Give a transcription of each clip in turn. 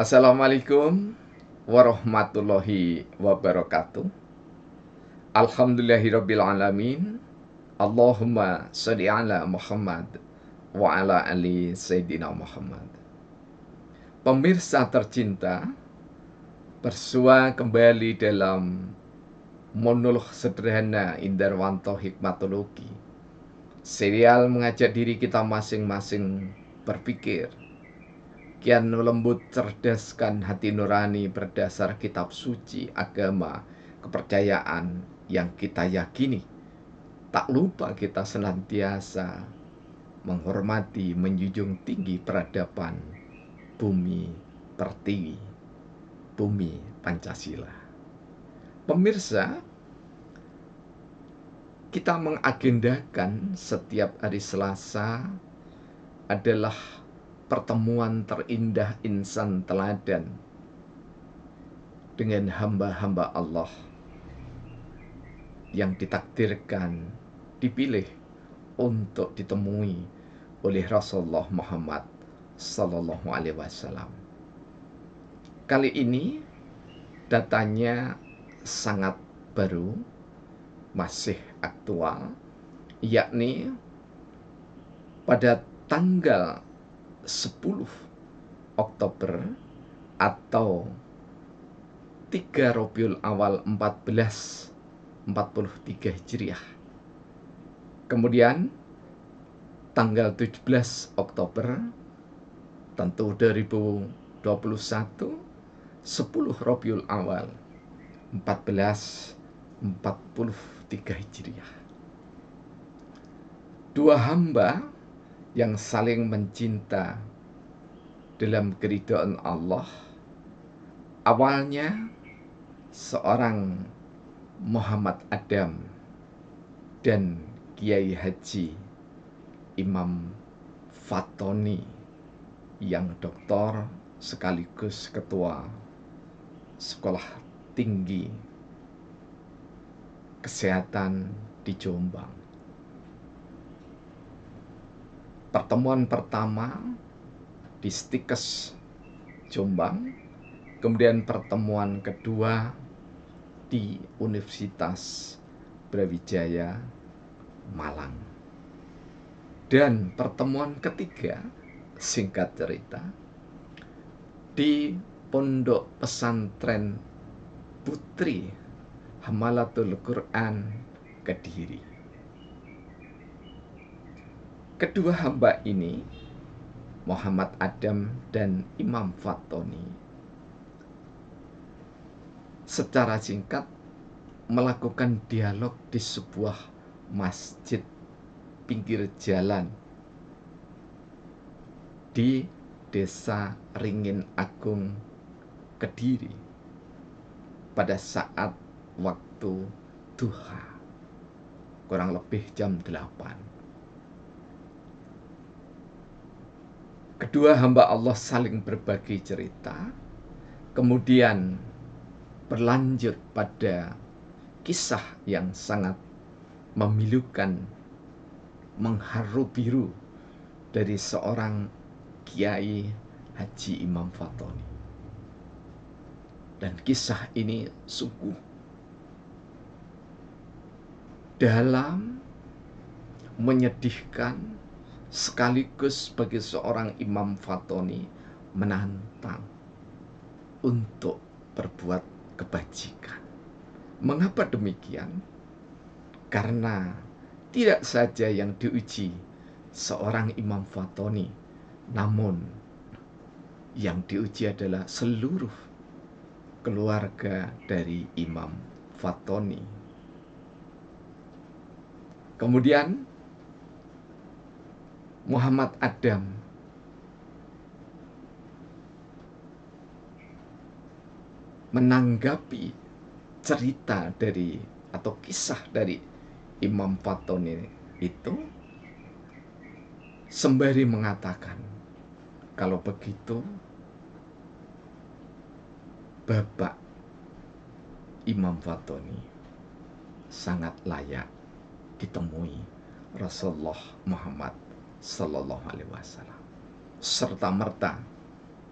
Assalamualaikum warahmatullahi wabarakatuh. Alhamdulillahirabbil alamin. Allahumma sholli ala Muhammad wa ala ali Sayyidina Muhammad. Pemirsa tercinta, bersua kembali dalam monolog sederhana Indarwanto Hikmatologi. Serial mengajak diri kita masing-masing berpikir, kian lembut cerdaskan hati nurani berdasar kitab suci, agama, kepercayaan yang kita yakini. Tak lupa kita senantiasa menghormati, menjunjung tinggi peradaban bumi pertiwi, bumi Pancasila. Pemirsa, kita mengagendakan setiap hari Selasa adalah pertemuan terindah insan teladan dengan hamba-hamba Allah yang ditakdirkan dipilih untuk ditemui oleh Rasulullah Muhammad Sallallahu Alaihi Wasallam. Kali ini datanya sangat baru, masih aktual, yakni pada tanggal 10 Oktober atau 3 Rabiul Awal 1443 Hijriah. Kemudian tanggal 17 Oktober tentu 2021, 10 Rabiul Awal 1443 Hijriah. Dua hamba yang saling mencinta dalam keridhaan Allah. Awalnya seorang Muhammad Adam dan Kiai Haji Imam Fatoni yang doktor sekaligus ketua Sekolah Tinggi Kesehatan di Jombang. Pertemuan pertama di Stikes Jombang, kemudian pertemuan kedua di Universitas Brawijaya Malang, dan pertemuan ketiga, singkat cerita, di Pondok Pesantren Putri Hamalatul Quran Kediri. Kedua hamba ini, Muhammad Adam dan Imam Fatoni, secara singkat melakukan dialog di sebuah masjid pinggir jalan di Desa Ringin Agung, Kediri, pada saat waktu duha, kurang lebih jam 8. Kedua hamba Allah saling berbagi cerita, kemudian berlanjut pada kisah yang sangat memilukan, mengharu biru dari seorang Kiai Haji Imam Fatoni. Dan kisah ini sungguh dalam, menyedihkan, sekaligus bagi seorang Imam Fatoni menantang untuk berbuat kebajikan. Mengapa demikian? Karena tidak saja yang diuji seorang Imam Fatoni, namun yang diuji adalah seluruh keluarga dari Imam Fatoni. Kemudian Muhammad Adam menanggapi cerita dari atau kisah dari Imam Fatoni itu sembari mengatakan, kalau begitu Bapak Imam Fatoni sangat layak ditemui Rasulullah Muhammad Sallallahu Alaihi Wasallam. Serta merta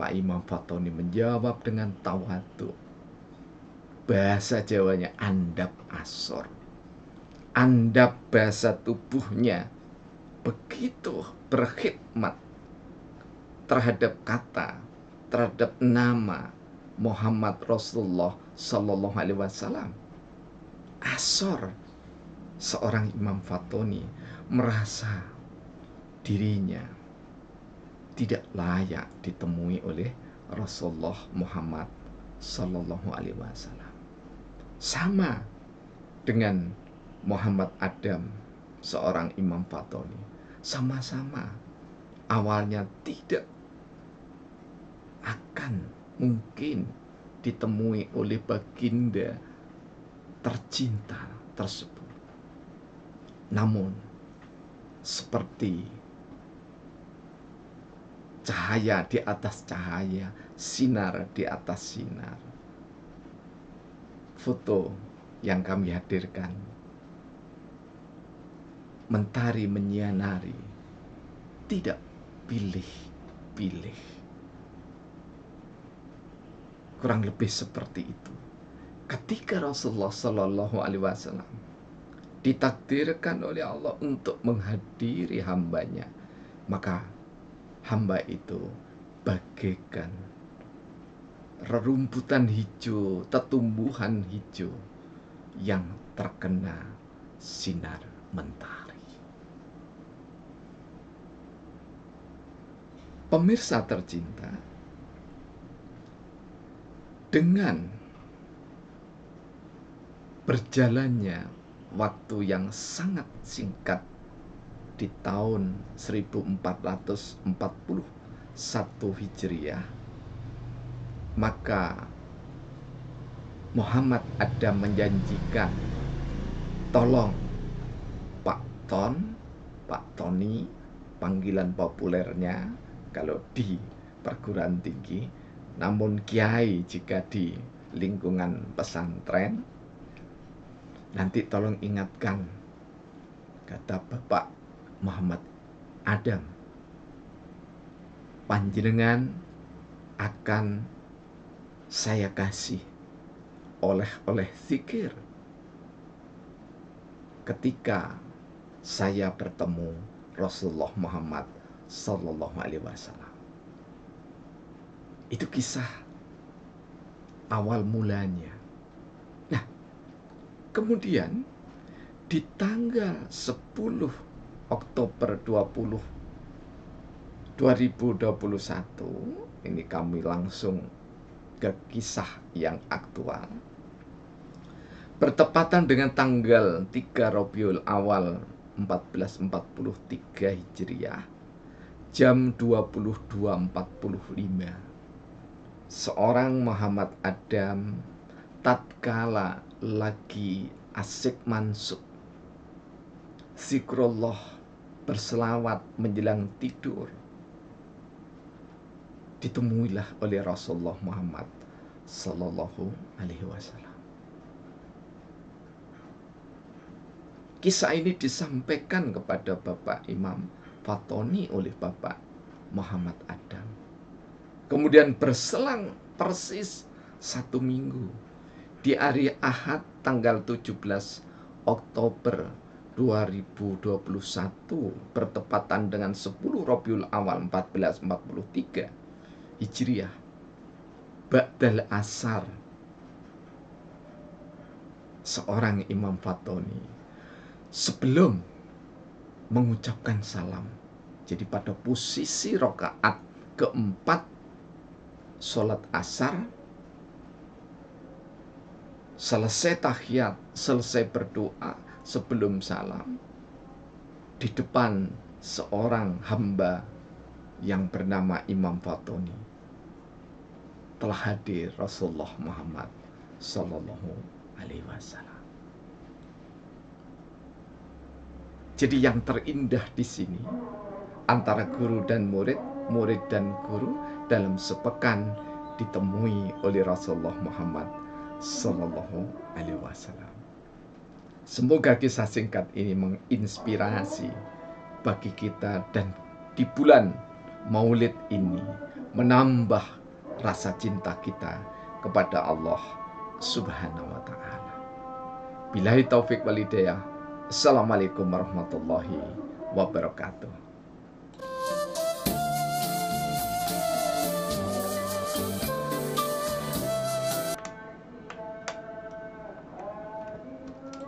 Pak Imam Fatoni menjawab dengan tawadhu. Bahasa Jawanya andap asor. Andap bahasa tubuhnya begitu berkhidmat terhadap kata, terhadap nama Muhammad Rasulullah Sallallahu Alaihi Wasallam. Asor, seorang Imam Fatoni merasa dirinya tidak layak ditemui oleh Rasulullah Muhammad Sallallahu Alaihi Wasallam. Sama dengan Muhammad Adam, seorang Imam Fatoni, sama-sama awalnya tidak akan mungkin ditemui oleh baginda tercinta tersebut. Namun seperti cahaya di atas cahaya, sinar di atas sinar, foto yang kami hadirkan, mentari menyinari, tidak pilih-pilih. Kurang lebih seperti itu. Ketika Rasulullah Shallallahu Alaihi Wasallam ditakdirkan oleh Allah untuk menghadiri hambanya, maka hamba itu bagaikan rerumputan hijau, tetumbuhan hijau yang terkena sinar mentari. Pemirsa tercinta, dengan berjalannya waktu yang sangat singkat di tahun 1441 Hijriah, maka Muhammad Adam menjanjikan, tolong Pak Tony, panggilan populernya kalau di perguruan tinggi, namun kiai jika di lingkungan pesantren, nanti tolong ingatkan, kata Bapak Muhammad Adam, panjenengan akan saya kasih oleh-oleh zikir ketika saya bertemu Rasulullah Muhammad Sallallahu Alaihi Wasallam. Itu kisah awal mulanya. Nah, kemudian di tanggal 10 Oktober 2021, ini kami langsung ke kisah yang aktual. Bertepatan dengan tanggal 3 Rabiul Awal 1443 Hijriah, jam 22.45, seorang Muhammad Adam tatkala lagi asik mansuk zikrullah, berselawat menjelang tidur, ditemuilah oleh Rasulullah Muhammad Sallallahu Alaihi Wasallam. Kisah ini disampaikan kepada Bapak Imam Fatoni oleh Bapak Muhammad Adam. Kemudian berselang persis 1 minggu, di hari Ahad tanggal 17 Oktober 2021, bertepatan dengan 10 Rabiul Awal 1443 Hijriah, ba'dal asar, seorang Imam Fatoni sebelum mengucapkan salam, jadi pada posisi rakaat keempat sholat asar, selesai tahiyat, selesai berdoa, sebelum salam, di depan seorang hamba yang bernama Imam Fatoni telah hadir Rasulullah Muhammad Sallallahu Alaihi Wasallam. Jadi yang terindah di sini antara guru dan murid, murid dan guru dalam sepekan ditemui oleh Rasulullah Muhammad Sallallahu Alaihi Wasallam. Semoga kisah singkat ini menginspirasi bagi kita, dan di bulan Maulid ini menambah rasa cinta kita kepada Allah Subhanahu wa Ta'ala. Billahi taufik wal hidayah. Assalamualaikum warahmatullahi wabarakatuh.